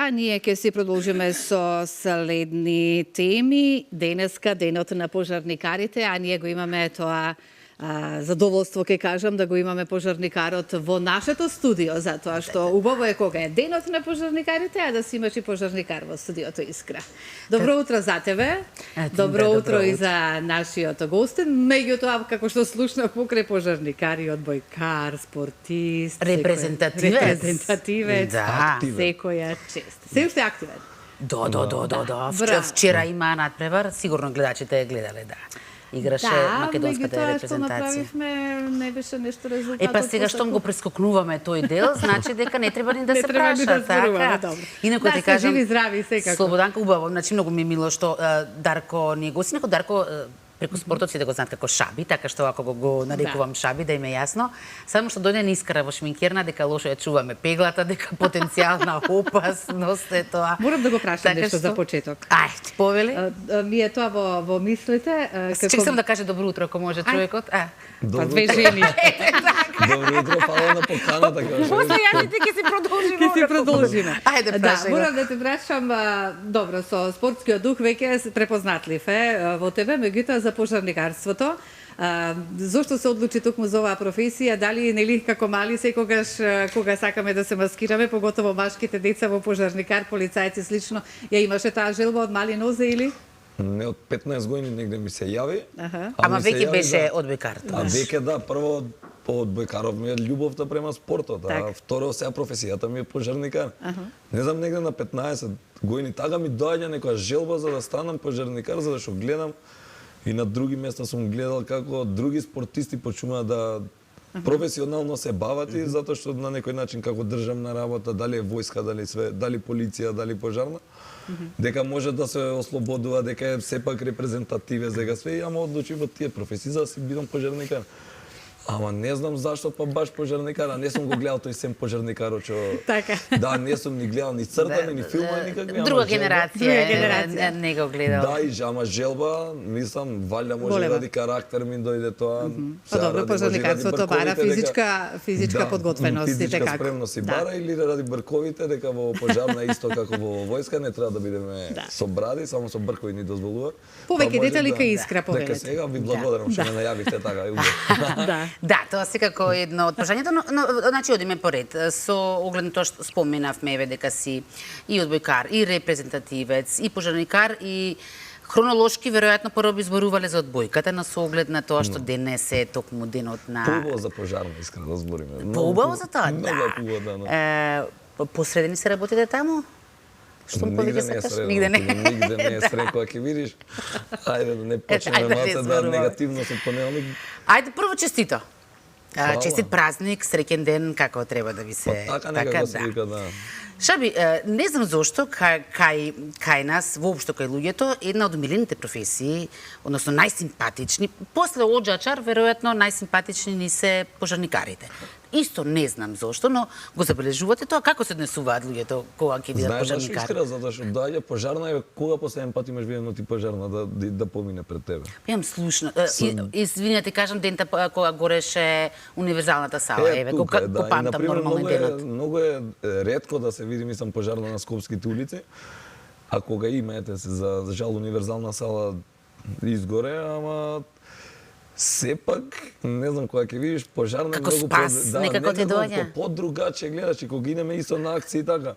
а ние ќе си продолжиме со следни теми. Денеска, денот на пожарникарите, а ние го имаме тоа задоволство, ќе кажам, да го имаме пожарникарот во нашето студио, затоа што убаво е кога е денот на пожарникарите, а да си имаш и пожарникар во студиото Искра. Добро утро за тебе, добро утро и за нашиот гостин, меѓутоа, како што слушна покрај пожарникар и одбојкар, спортист, репрезентативец, секоја чест. Се уште активен? Да. Вчера има надпревар, сигурно гледачите гледале, да. Играше македонската репрезентација. Да, што направивме не беше нешто резултатот. Па сега што го прескокнуваме тој дел, значи дека не треба ни да се праша, така. Инаку ти кажам, живи здрави секако. Слободанка убаво, значи многу ми е мило што Дарко ни го синеко Дарко преку спортот сите го знаат како Шаби, така што ако го нарекувам Шаби, да им е јасно. Само што дојде Искра во шминкерна, дека лошо ја чуваме пеглата, дека потенцијална опасност е тоа. Морам да го прашам нешто за почеток. Ајде, повели. Ми е тоа во мислите. Чек сам да каже добро утро, ако може човекот. Па две жени. Добро утро, фала на поканата. После јаните ќе си продолжиме. Ајде, прашај. Да, морам да те прашам, добро, со спортскиот дух веќе препознатлив е во тебе, меѓутоа за пожарникарството. Зошто се одлучи токму за оваа професија? Дали нели како мали секогаш кога сакаме да се маскираме, поготово машките деца во пожарникар, полицајци слично, ја имаше таа желба од мали нозе или? Не, од 15 години негде ми се јави. Ама веќе беше одбојкар. Веќе да, прво по одбојкаров ми е љубовта према спортот, а второ сега професијата ми е пожарникар. Не знам, негде на 15 години тага ми доаѓа некоја желба за да станам пожарникар, за да што гледам и на други места сум гледал како други спортисти почнуваат да професионално се бават и затоа што на некој начин како државна работа, дали е војска, дали све, дали полиција, дали пожарна, дека може да се ослободува, дека е сепак репрезентативец, дека све, ама одлучив од тие професии за да си бидам пожарникар. Ама не знам зашто па баш пожарникар, а не сум го гледал тој сем пожарникарот што... Така. Да, не сум ни гледал ни цртани, ни филма, никакви. Друга генерација не го гледал. Да, и ама желба, мислам, валја може ради карактер ми дојде тоа. Па добро, пожарникарството бара физичка подготвеност и така. Физичка спремност и бара или ради брковите, дека во пожарна исто како во војска не треба да бидеме со бради, само со бркови ни дозволува. Повеќе детали кај Искра повелете. Дека сега ви благодарам што ме најавивте така. Да, тоа секако е едно од прашањето, но значи одиме поред. Со оглед на тоа што споменавме дека си и одбојкар, и репрезентативец, и пожарникар, и хронолошки веројатно прво би зборувале за одбојката, но со оглед на тоа што денес е токму денот на... Поубаво за пожарна, искрено да збориме. Поубаво за тоа, да. Посредени се работите таму? Што повеќе сакаш? Нигде не е средно, кога ќе видиш. Ајде да не почнеме маца да негативно со понеделник. Ајде прво честито. Честит празник, среќен ден, како треба да ви се... Така некако се вика, да. Шаби, не знам зошто кај нас, воопшто кај луѓето, една од милените професии, односно најсимпатични, после оджачар, веројатно најсимпатични ни се пожарникарите. Исто не знам зошто, но го забележувате тоа, како се однесуваат луѓето кога ќе видат пожарникар? Знаеш Искра, затоа што доаѓа пожарна и кога последен пат имаш видено ти пожарна да помине пред тебе? Имам слушна. Извинете, кажам дента кога гореше универзалната сала, еве, го памтам нормално денот. Многу е ретко да се види, мислам, пожарна на скопските улици, а кога има, ете се, за жал универзална сала изгоре, ама сепак, не знам, кога ќе видиш пожарна како многу спас, некако те доаѓа. По-другаче гледаш и кога идеме исто на акции така.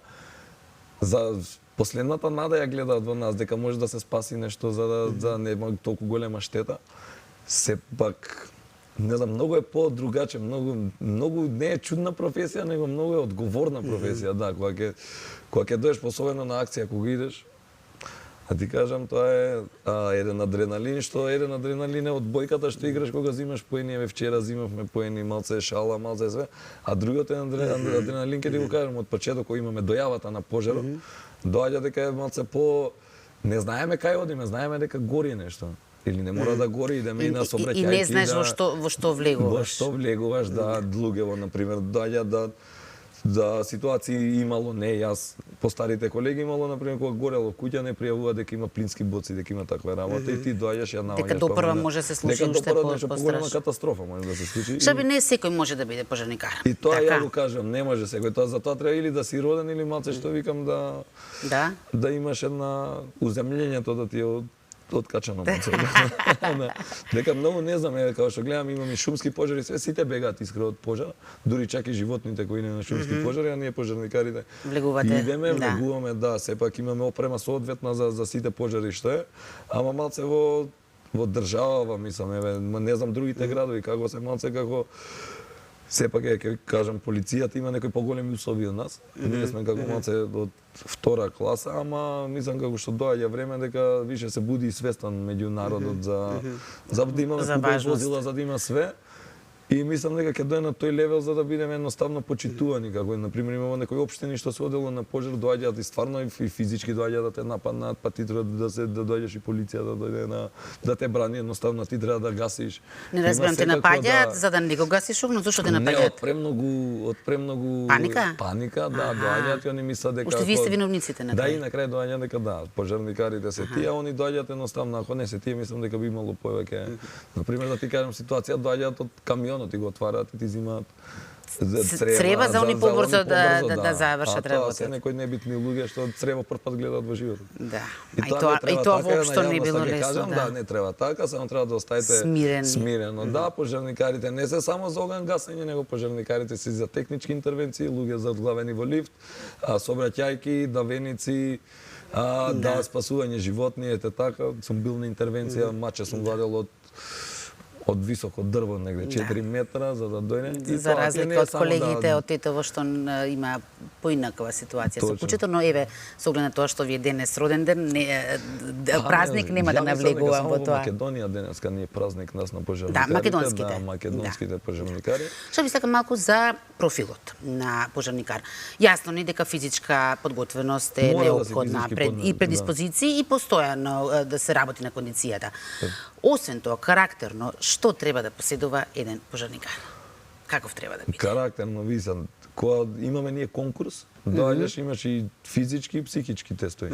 За последната нада ја гледаат во нас дека може да се спаси нешто за да не има толку голема штета. Сепак не знам, многу е по-другаче, многу не е чудна професија, него многу е одговорна професија, да, кога ќе доеш особено на акција кога идеш. А ти кажам, тоа е еден адреналин, што еден адреналин е од бојката што играш кога зимаш поени, еве вчера зимавме поени, малце шала, малце све, а другиот е адреналин, ќе ти го кажам, од почеток кога имаме дојавата на пожарот, доаѓа дека е малце по... Не знаеме кај одиме, знаеме дека гори нешто. Или не мора да гори, идеме и на собраќајки. И не знаеш во што влегуваш. Во што влегуваш, да, луѓето, например, доаѓа да за ситуации имало не јас по старите колеги имало например кога горело куќа не пријавува дека има плински боци, дека има таква работа и ти доаѓаш ја наоѓаш. Дека допрва може се случи уште поголема катастрофа може да се случи. Што би не секој може да биде пожарникар. И тоа ја го кажам, не може секој. Тоа за тоа треба или да си роден или малце што викам да имаш една уземљењето да ти е откачано малце. Дека многу не знам, како што гледам имаме шумски пожари, сите бегаат искра од пожар, дури чак и животните кои не на шумски пожари, а ние пожарникарите влегуваме, сепак имаме опрема соодветна за сите пожари што е, ама малце во држава, мислам, не знам другите градови како се малце како сепак ќе кажам полицијата има некои поголеми услови од нас. Ние сме како малце од втора класа, ама мислам како што доаѓа време дека више се буди свестан меѓу народот за да имаме хубави возила, за да има све. И мислам дека ќе дојде на тој левел за да бидеме едноставно почитувани, како на пример имаме некои општини што се одело на пожар, доаѓаат и стварно и физички доаѓаат да те нападнат, па ти треба да доаѓаш и полиција да дојде да те брани, едноставно ти треба да гасиш. Не разбирам, те напаѓаат за да не го гасиш огнот, зошто те напаѓаат? Не, од премногу паника, доаѓаат и они мислат дека Уште вие сте виновниците на тоа. Да, и на крај доаѓа дека пожарникарите се тие, они доаѓаат едноставно, ако не се тие, мислам дека би имало повеќе. На пример да ти кажам ситуација, доаѓаат од камион ти го отвараат и ти зимаат црева за они побрзо да завршат работата. Тоа се некои небитни луѓе што црево прв пат гледаат во животот. Да. И тоа воопшто не било лесно. Да, не треба така, само треба да остаете смирено. Да, пожарникарите не се само за оган гасење, него пожарникарите се за технички интервенции, луѓе задглавени во лифт, сообраќајки, давеници, да спасување животни, ете така, сум бил на интервенција, маче сум вадел од високо дрво, негде 4 метра, за да дојде. За разлика од колегите од Тетово што има поинаква ситуација со куќето, но еве, со оглед на тоа што ви е денес роден ден, празник нема да навлегувам во тоа. Македонија денеска не е празник нас на пожарникарите. Да, македонските пожарникари. Што би сакам малку за профилот на пожарникар. Јасно ни дека физичка подготвеност е неопходна и предиспозиции и постојано да се работи на кондицијата. Освен тоа, карактерно, што треба да поседува еден пожарникар? Каков треба да биде? Карактерно, висам. Кога имаме ние конкурс, доаѓаш, имаш и физички и психички тестови.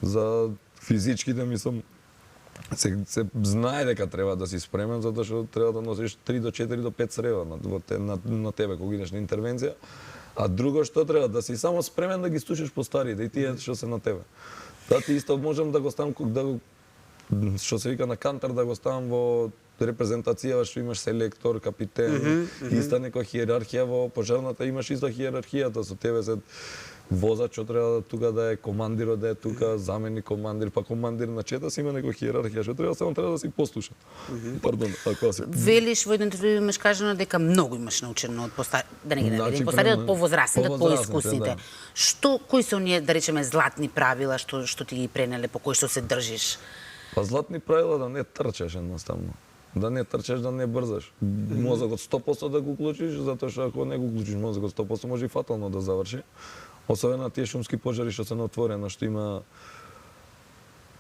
За физичките, мислам, се знае дека треба да си спремен, затоа што треба да носиш 3 до 4 до 5 срева на тебе кога идеш на интервенција. А друго што треба да си само спремен да ги слушаш по старите и тие што се на тебе. Да ти исто можам да го ставам што се вика на кантар да го ставам во репрезентација што имаш селектор, капитен, иста некоја хиерархија во пожарната, имаш исто хиерархијата со тебе се возачот треба тука да е командирот да е тука, заменик командир, па командир на чета си има некоја хиерархија што треба да си послуша. Пардон, ако се велиш во еден интервју имаш кажано дека многу имаш научено од да не ги наредим, постариот од повозрастните, од поискусните. Што кои се оние да речеме златни правила што ти ги пренеле, по кои што се држиш? Па златни правила да не трчаш едноставно. Да не трчаш, да не брзаш. Мозокот 100% да го уклучиш, затоа што ако не го уклучиш мозокот 100% може и фатално да заврши. Особено на тие шумски пожари што се на отворено, што има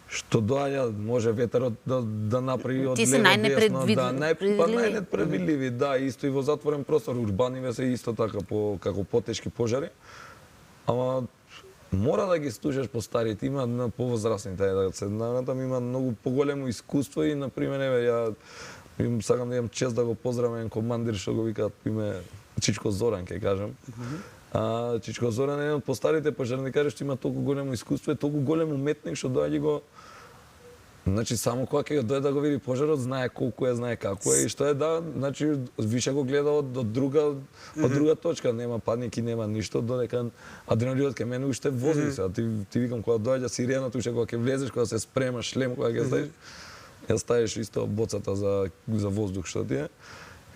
што доаѓа, може ветерот да направи од лево десно, најнепредвидливи, да, исто и во затворен простор, урбаниве се исто така како потешки пожари. Ама мора да ги слушаш по старите, има на повозрастните, натам има многу поголемо искуство и на пример еве ја сакам да имам чест да го поздравам еден командир што го викаат име Чичко Зоран, ќе кажам. Чичко Зоран е еден од постарите пожарникари што има толку големо искуство и толку голем уметник што доаѓа го. Значи само кога ќе дојде да го види пожарот, знае колку е, знае како е и што е, да, значи више го гледа од друга точка, нема паники, нема ништо, додека адреналинот кај мене уште вози се. Ти викам кога доаѓа сирената, уште кога ќе влезеш, кога се спремаш шлем, кога ќе ставиш, ја ставиш исто боцата за воздух што ти е.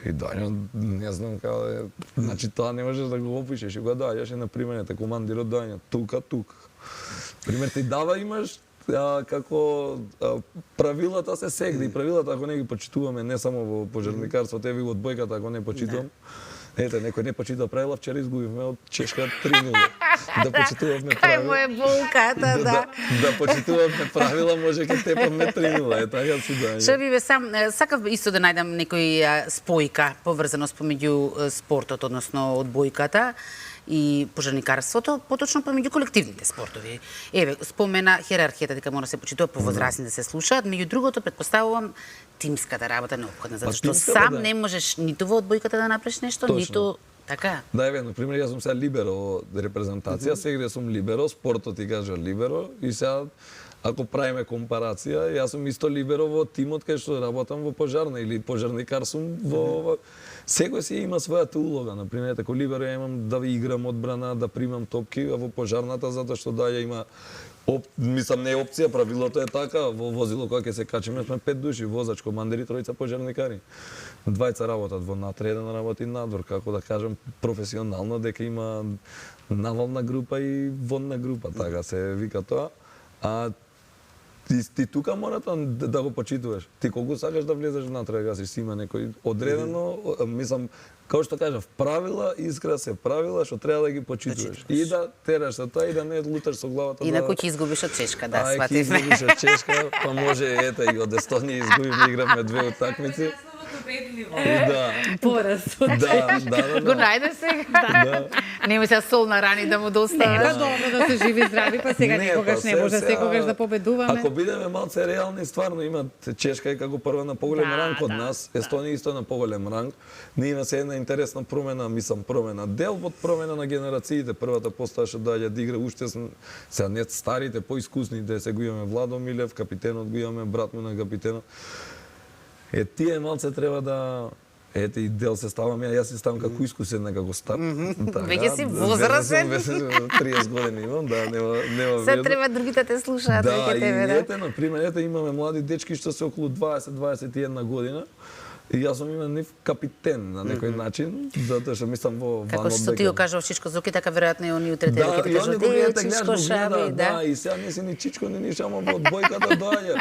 И доаѓа, не знам како е, значи тоа не можеш да го опишеш, и кога доаѓаш на применете командирот доаѓа тука. Пример ти дава имаш како правилата се сегде и правилата ако не ги почитуваме не само во пожарникарството, еве во одбојката ако не почитувам. Ете, некој не почита правила, вчера изгубивме од Чешка 3:0. Да почитуваме правила. Кај му е булката, да. Да почитуваме правила, може ке тепаме 3:0, е така си да. Што би сакав исто да најдам некој спојка, поврзаност помеѓу спортот, односно одбојката и пожарникарството, поточно помеѓу колективните спортови. Еве, спомена хиерархијата дека мора да се почитува по возрастни да се слушаат, меѓу другото предпоставувам тимската работа неопходна, затоа што тимската, сам да. не можеш ниту во одбојката да направиш нешто, Точно. ниту така. Да, еве, на пример, јас сум сега либеро во репрезентација, сега сум либеро, спортот ти кажа либеро, и сега ако правиме компарација, јас сум исто либеро во тимот кај што работам во пожарна или пожарникар сум во секој си има својата улога. На пример, како либеро ја имам да играм одбрана, да примам топки, а во пожарната затоа што даја има мислам не е опција, правилото е така, во возило кога ќе се качиме сме 5 души, возач, командир и тројца пожарникари. Двајца работат во натре, еден работи надвор, како да кажам, професионално дека има навална група и вонна група, така се вика тоа. А ти тука мора да го почитуваш. Ти колку сакаш да влезеш внатре, да гасиш, си има некој одредено, мислам, како што кажав, правила, искра се правила што треба да ги почитуваш. И да тераш со тоа и да не луташ со главата. Инаку ќе изгубиш од чешка, да, Ќе свативме. изгубиш од чешка, па може ете и од Естонија изгубивме, игравме 2 утакмици. И да. Пораз. Да. Го најдеш сега? Нема се сол на рани да му доставаш. Па добро да се живи здрави, па сега никогаш не може секогаш да победуваме. Ако бидеме малце реални, стварно имат Чешка е како прва на поголем ранг од нас, Естонија исто на поголем ранг. Ние има се една интересна промена, мислам промена дел од промена на генерациите. Првата поставаше да ја игра уште сега не старите, поискусните, се го имаме Владо Милев, капитенот го имаме, брат му на капитенот. Тие малце треба да ете и дел се ставам јас се ставам како искусен, како стар. Веќе си возрастен. 30 години имам, да, нема Се вредно. треба другите те слушаат Да, веќе и тебе, да. ете, на пример, ете имаме млади дечки што се околу 20-21 година. И јас сум имам нив капитен на некој начин, затоа што мислам во Како ванот што ти го кажав Чичко Зоки, така веројатно и они утре тебе ќе ти и они кажат, го гледате, Чичко гледаш, го Шаби, гледа, да. да, и сега не си ни Чичко, ни шамо во одбојката доаѓа.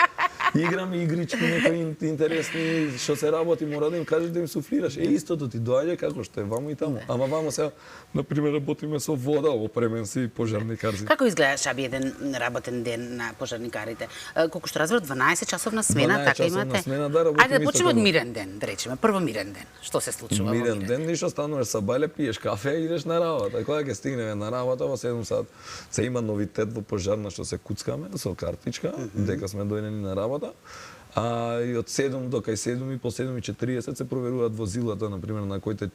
Играме игрички, некои интересни, што се работи, мора да им кажеш да им суфлираш. Истото ти доаѓа како што е ваму и таму. Ама ваму сега, на пример, работиме со вода, опремен си пожарникарзи. Како изгледа Шаби еден работен ден на пожарникарите? Колку што разбрав, 12 часовна смена, 12 така часовна имате? смена, да, работиме Ајде да исто почнеме од така. мирен ден, да речеме. Прво мирен ден. Што се случува во Мирен ден, ништо стануваш са бале, пиеш кафе и идеш на работа. Кога ќе стигнеме на работа во 7 сат, се има новитет во пожарна што се куцкаме со картичка, дека сме дојдени на работа. И од 7 до кај 7 и по 7:40 се проверуваат возилата, на пример, на коите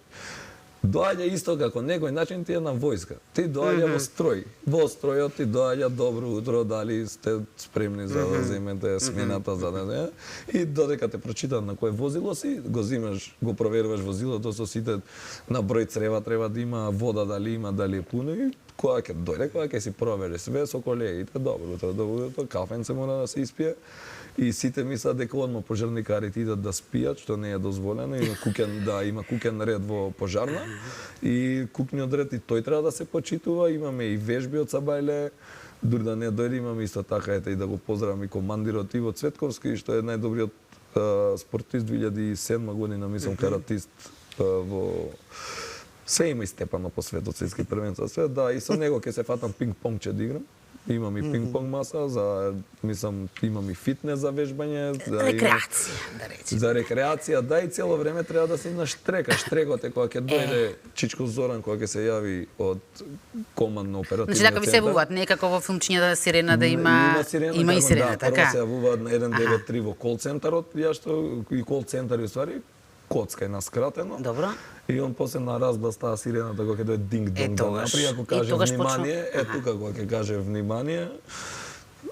доаѓа исто како некој начин ти е на војска. Ти доаѓа во строј. Во стројот ти доаѓа добро утро, дали сте спремни за да земете смената за да не. И додека те прочитаат на кое возило си, го зимаш, го проверуваш возилото со сите на број црева треба да има, вода дали има, дали е пуно и кога ќе дојде, кога ќе си провери све со колегите, добро утро, кафенце мора да се испие. И сите мислат дека одма пожарникарите идат да спијат, што не е дозволено. Има куќен ред во пожарна. И кукниот ред и тој треба да се почитува. Имаме и вежби од Сабајле. Дури да не дојде, имаме исто така ете и да го поздравам и командирот Иво Цветковски, што е најдобриот спортист 2007 година, мислам каратист во се има и степано по светот, светски првенства свет, да, и со него ќе се фатам пинг-понг че да играм. Имам и пинг-понг маса, мислам, имам и фитнес за вежбање. Рекреација, да речеме. За рекреација, да, и цело време треба да се на штрека. Штрекот е кога ќе дојде Чичко Зоран, кога ќе се јави од командно оперативниот Значи така ви се јавуваат, некако во филмчињата Сирена да има и Сирена, да, така? прво се јавуваат на 193 во кол центарот, ја што и кол центар и ствари коцка е наскратено. Добро. И он после на разглас таа сирената кога ќе дојде динг донг да напри, ако каже внимание, тука кога ќе каже внимание.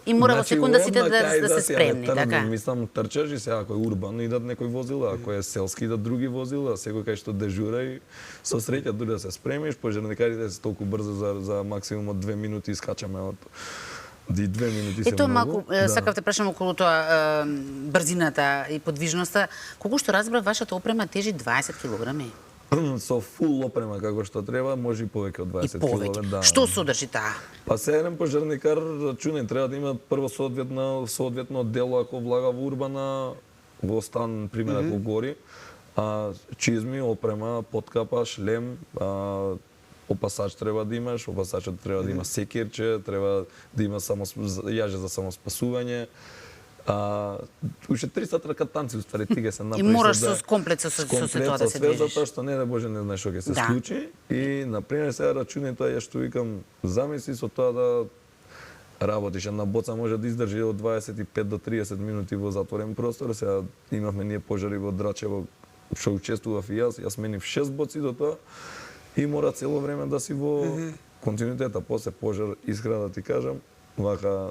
И мора во значи, секунда сите одма да се спремни, така? Мислам, трчаш и сега ако е урбан идат некои возила, ако е селски идат други возила, секој кај што дежура и со среќа дури да се спремиш, пожарникарите се толку брзо за максимум од 2 минути искачаме од 2 минути се Ето многу. малку, сакав те прашам околу тоа брзината и подвижноста. Колку што разбрав, вашата опрема тежи 20 килограми. Со фул опрема како што треба, може и повеќе од 20 повеќе. килограми. Да. Што содржи таа? Па се еден пожарникар, рачунај, треба да има прво соодветно дело ако влага во урбана, во стан, пример, ако гори, чизми, опрема, подкапа, шлем, опасач треба да имаш, опасачот треба да има секирче, треба да има јаже за самоспасување, уште 300 тркатанци уствари ти ќе се И направиш. мораш да- со комплет со тоа да се све движиш. затоа што не да Боже не знаеш што ќе се Да. случи. И на пример сега рачуни тоа што викам, замисли со тоа да работиш. Една боца може да издржи од 25 до 30 минути во затворен простор. Сега имавме ние пожари во Драчево, што учествував и јас менив 6 боци до тоа и мора цело време да си во континуитета. После пожар, искрено да ти кажам, вака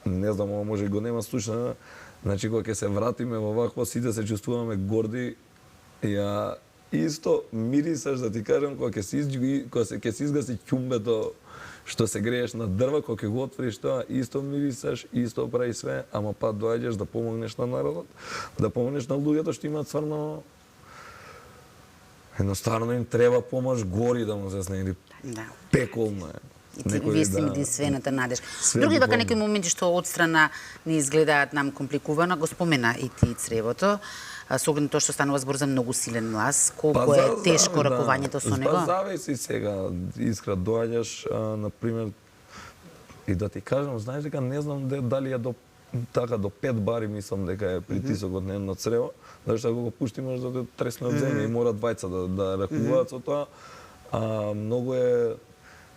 не знам, ова може и го нема слушна. Значи кога ќе се вратиме во вакво, сите се чувствуваме горди. Ја исто мирисаш да ти кажам кога ќе се изгаси ќумбето што се грееш на дрва, кога ќе го отвориш тоа, исто мирисаш, исто прави све, ама па доаѓаш да помогнеш на народот, да помогнеш на луѓето што имаат стварно едноставно им треба помош гори да му се снеди. Да. Пеколно е. И вие сте единствената надеж. Све Други вака буквално. некои моменти што од страна не изгледаат нам компликувано, го спомена и ти цревото. Со оглед на тоа што станува збор за многу силен млаз, колку е тешко ракувањето со него. Па зависи сега, искра доаѓаш, на пример, и да ти кажам, знаеш дека не знам дали е до така до 5 бари мислам дека е притисокот на едно црево, зашто ако го пушти може да те тресне од земја и мора двајца да ракуваат со тоа. Многу е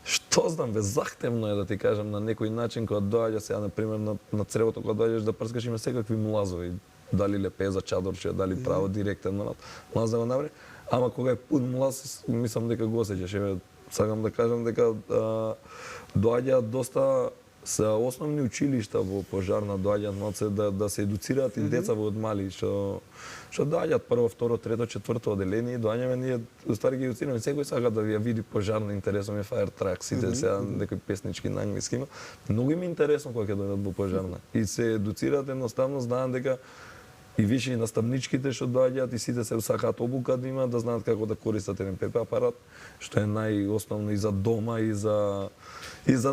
што знам, захтевно е да ти кажам на некој начин кога доаѓа сега на пример на цревото кога доаѓаш да прскаш има секакви млазови, дали лепеза, чадорче, дали право директен млаз да го направи. Ама кога е пун млаз, мислам дека го осеќаш. Еве, сакам да кажам дека доаѓаат доста се основни училишта во пожарна доаѓаат малце да се едуцираат и деца во од мали што доаѓаат прво, второ, трето, четврто одделение, доаѓаме ние уствари ги едуцираме, секој сака да ја види пожарна, интересно ми fire truck, сите сега некои песнички на англиски има. Многу им е интересно кога ќе дојдат во пожарна и се едуцираат едноставно, знаат дека и више и наставничките што доаѓаат и сите се сакаат обука да имаат, да знаат како да користат еден ПП апарат, што е најосновно и за дома и за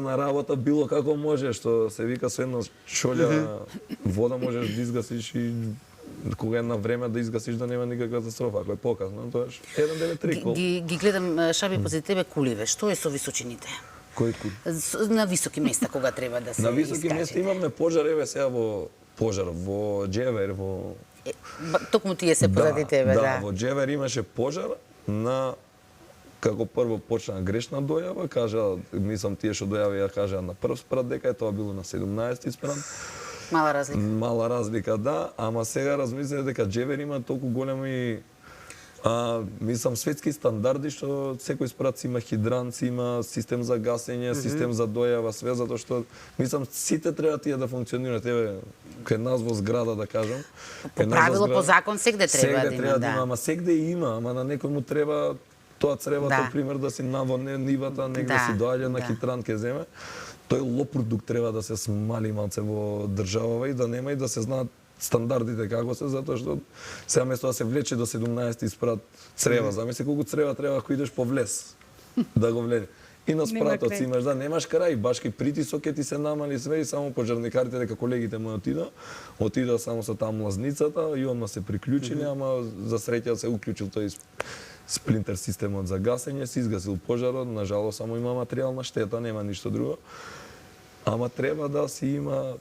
на работа било како може, што се вика со една шолја вода можеш да изгасиш и кога е на време да изгасиш да нема никаква катастрофа, ако е показно, тоа е 193 кол. Ги гледам Шаби пози тебе куливе. Што е со височините? Кој кул? На високи места кога треба да се На високи искачите. места имавме пожар, еве сега во Джевер, во Токму тие се позади тебе, да. во Джевер имаше пожар на како прво почна грешна дојава, кажа, мислам тие што дојави ја кажа на прв спрат дека е тоа било на 17 спрат. Мала разлика. Мала разлика, да, ама сега размислете дека Джевер има толку големи мислам светски стандарди што секој спрат си има хидрант, си има систем за гасење, систем за дојава, све затоа што мислам сите треба тие да функционираат. Еве кај нас во зграда да кажам. По правило, по закон сегде треба да има, да. Ама сегде има, ама на некој му треба тоа цревото, Да. пример, да си наводне нивата, негде Да, си доаѓа на да. хидрант ке земе. Тој лопродукт треба да се смали малце во државава и да нема и да се знаат стандардите како се, затоа што сега место да се влече до 17 спрат црева, замисли колку црева треба ако идеш по влез да го влезе. И на спратот си имаш, да, немаш крај, башки притисок ќе ти се намали све и само пожарникарите дека колегите му отида само со таа млазницата и одма се приклучиле, ама за среќа се уклучил тој сплинтер системот за гасење, се изгасил пожарот, нажалост само има материјална штета, нема ништо друго. Ама треба да си има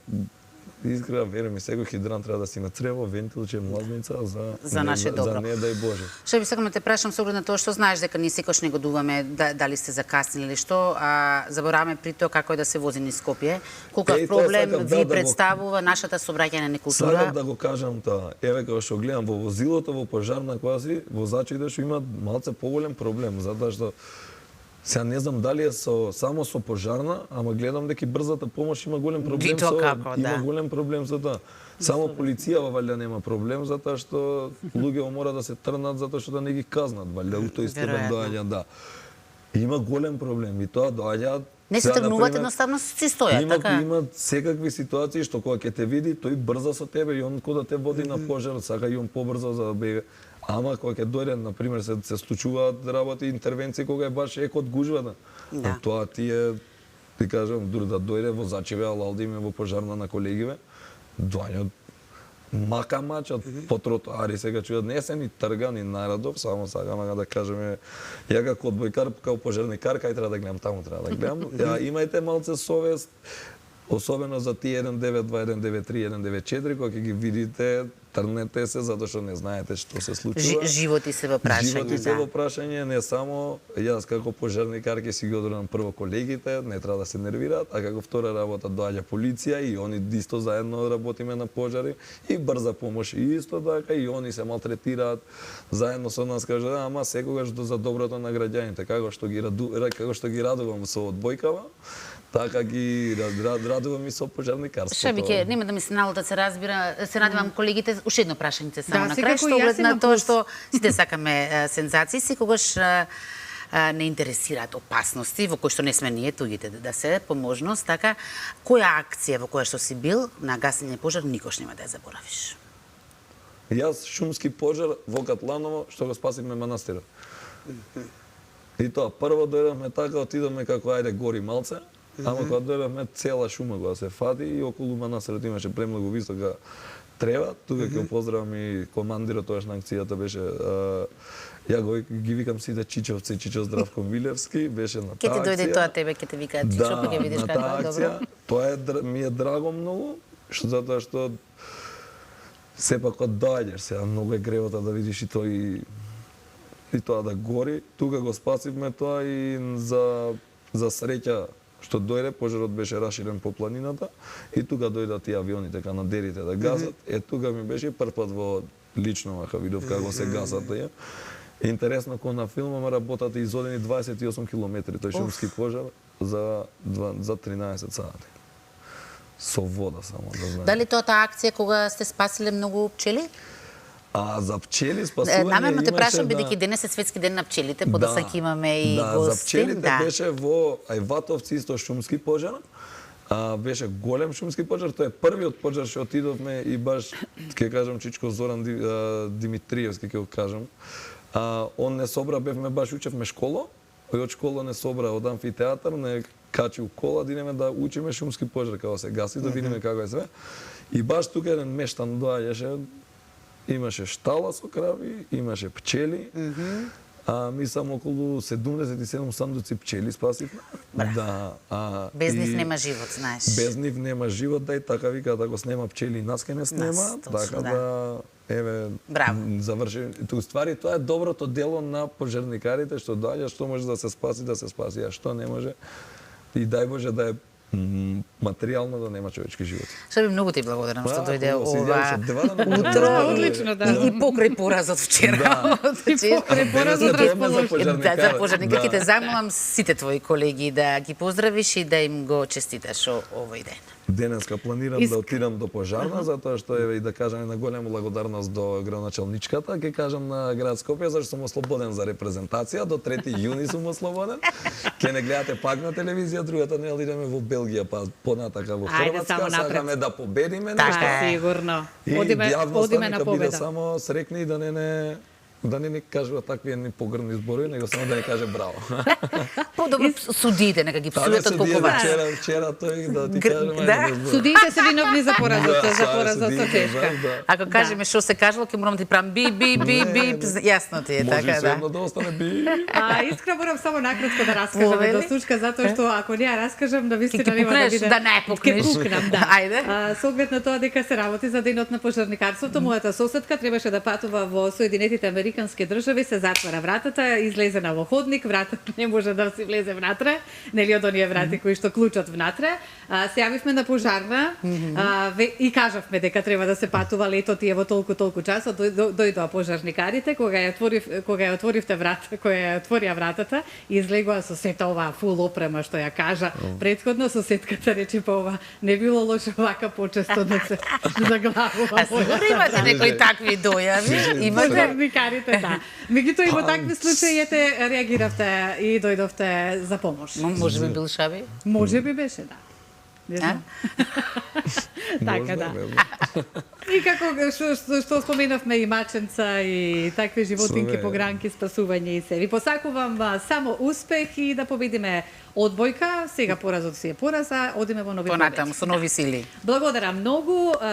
искрено верувам, секој хидрант треба да си има црево, вентилче, млазница За наше добро. За не дај Боже. Што би сакам да те прашам со оглед на тоа што знаеш дека ние секојаш не годуваме дали сте закаснили или што, а забораваме при тоа како е да се вози низ Скопје. Колку Тоа проблем сакам, ви да го- представува нашата сообраќајна некултура? Сакам да го кажам тоа. Еве кога што гледам во возилото во пожарна класи, возачите што имаат малце поголем проблем, затоа што сега не знам дали е само со пожарна, ама гледам дека и брзата помош има голем проблем Дито како, да. има голем проблем со тоа. Само полицијава валјда нема проблем затоа што луѓето мора да се трнат затоа што да не ги казнат, валјда у тој степен Веројатно. доаѓа, да. Има голем проблем и тоа доаѓаат. Не се сега, тргнуваат, например, едноставно си стојат, така? Има секакви ситуации што кога ќе те види, тој брза со тебе и он кога да те води на пожар, сака и он побрзо за да бега. Ама кога ќе дојде, на пример, се случуваат работи, интервенции кога е баш екот гужвата. Да. Тоа ти кажам, дури да дојде возачиве, алалдиме во пожарна на колегиве, доаѓаат мака мачат по тротоари, сега чујат не се ни трга ни нарадов, само сакам да кажеме ја како одбојкар, како пожарникар, кај треба да гледам, таму треба да гледам. Ја, имајте малце совест, особено за тие 192, 193, 194, кога ќе ги видите, трнете се затоа што не знаете што се случува. Животи се во прашање, Животи се во да. прашање, не само јас како пожарникар ќе си ги одбранам прво колегите, не треба да се нервираат, а како втора работа доаѓа полиција и они исто заедно работиме на пожари и брза помош и исто така и они се малтретираат заедно со нас, кажа, ама секогаш за доброто на граѓаните, како што ги радувам со одбојкава, така ги радувам и со пожарникарството. Шабике, нема да ми се налута се разбира, се надевам колегите, уште едно прашање само Да, на секако крај, што и јас оглед на имам тоа плюс. што сите сакаме сензации, секогаш не интересираат опасности во кои што не сме ние туѓите да се по можност, така која акција во која што си бил на гасење пожар никош нема да ја заборавиш. Јас шумски пожар во Катланово што го спасивме манастирот. И тоа прво дојдовме така, отидовме како ајде гори малце, ама кога дојдовме цела шума го се фати и околу манастирот имаше премногу висока трева, тука ќе поздравам и командирот тоаш на акцијата беше ја ги викам сите Чичовци, Чичо Здравко Милевски, беше на Ке таа ти дојде акција. тоа тебе, ке те викаат Чичо, па ќе видиш на како таа е акција, добро. тоа ми е драго многу, затоа што сепак кога доаѓаш сега многу е гревота да видиш и тој и тоа да гори. Тука го спасивме тоа и за среќа што дојде, пожарот беше раширен по планината и тука дојдат и авионите, канадерите да газат. Тука ми беше прв пат во лично маха видов како се гасат тие. Интересно, кога на филмот работат изодени 28 километри, тој шумски пожар за 13 сати. Со вода само, да знаеш. Дали тоа таа акција кога сте спасиле многу пчели? А за пчели спасување Намерно те имаше, прашам, да. бидејќи денес е светски ден на пчелите, подоцна имаме и да, гости. за пчелите беше во Ајватовци исто шумски пожар. Беше голем шумски пожар, тоа е првиот пожар што отидовме и баш ќе кажам Чичко Зоран Димитриевски ќе го кажам. Он не собра, бевме баш учевме школа, и од школа не собра од амфитеатар, не качи у кола да идеме да учиме шумски пожар како се гаси, да видиме како е све. И баш тука еден мештан доаѓаше, имаше штала со крави, имаше пчели. Мислам околу 77 сандуци пчели спасивме. Да, Без нив нема живот, знаеш. Без нив нема живот, да и така вика, ако снема пчели, нас ке не снема, така да еве заврши. Ту ствари тоа е доброто дело на пожарникарите што доаѓа, што може да се спаси, а што не може. И дај Боже да е материјално да нема човечки животи. Шаби, многу ти благодарам што дојде ова утро. Одлично, да. И покрај поразот вчера. И покрај поразот разположен. За пожарникар ќе те замолам сите твои колеги да ги поздравиш и да им го честиташ овој ден. Денеска планирам да отидам до пожарна, затоа што еве и да кажам една голема благодарност до градоначалничката, ќе кажам на град Скопје зашто сум ослободен за репрезентација, до 3 јуни сум ослободен. Ќе не гледате пак на телевизија, другата недела идеме во Белгија, па понатака во Хрватска, сакаме да победиме нешто. Сигурно. И Одиме на победа. Само срекни да не ни кажува такви едни погрдни зборови, него само да не каже браво. Подобро судиите, нека ги псујат од колку вас. Вчера тој да ти кажем, Судиите се виновни за поразот, со тешка. Ако кажеме што се кажало, ќе морам да ти правам би, јасно ти е, така да. Може едно да остане би. Искрено морам само накратко да раскажам до случка, затоа што ако не ја раскажам, да вистина нема да биде. Да не пукнеш. Ќе пукнам, да. Ајде. Со оглед на тоа дека се работи за денот на пожарникарството, мојата соседка требаше да патува во Соединетите Американски држави, се затвара вратата, излезена во ходник, вратата не може да се влезе внатре, нели од оние врати кои што клучат внатре. Се јавивме на пожарна и кажавме дека треба да се патува летот и ево толку часот дојдоа пожарникарите, кога ја отворивте врата, која ја отворија вратата, излегоа со сета оваа фул опрема што ја кажа. Предходно соседката рече па ова не било лошо вака почесто да се заглавува. Сигурно имате некои такви дојави, имате. Пожарникарите, да. Меѓутоа и во такви случаи реагиравте и дојдовте за помош. Може би бил Шаби? Може би беше, да. Не знам. Така, да. И како што споменавме и маченца и такви животинки, погранки, спасување и се. Ви посакувам само успех и да победиме одбојка. Сега поразот си е пораз, а одиме во нови победи. Понатаму со нови сили. Благодарам многу.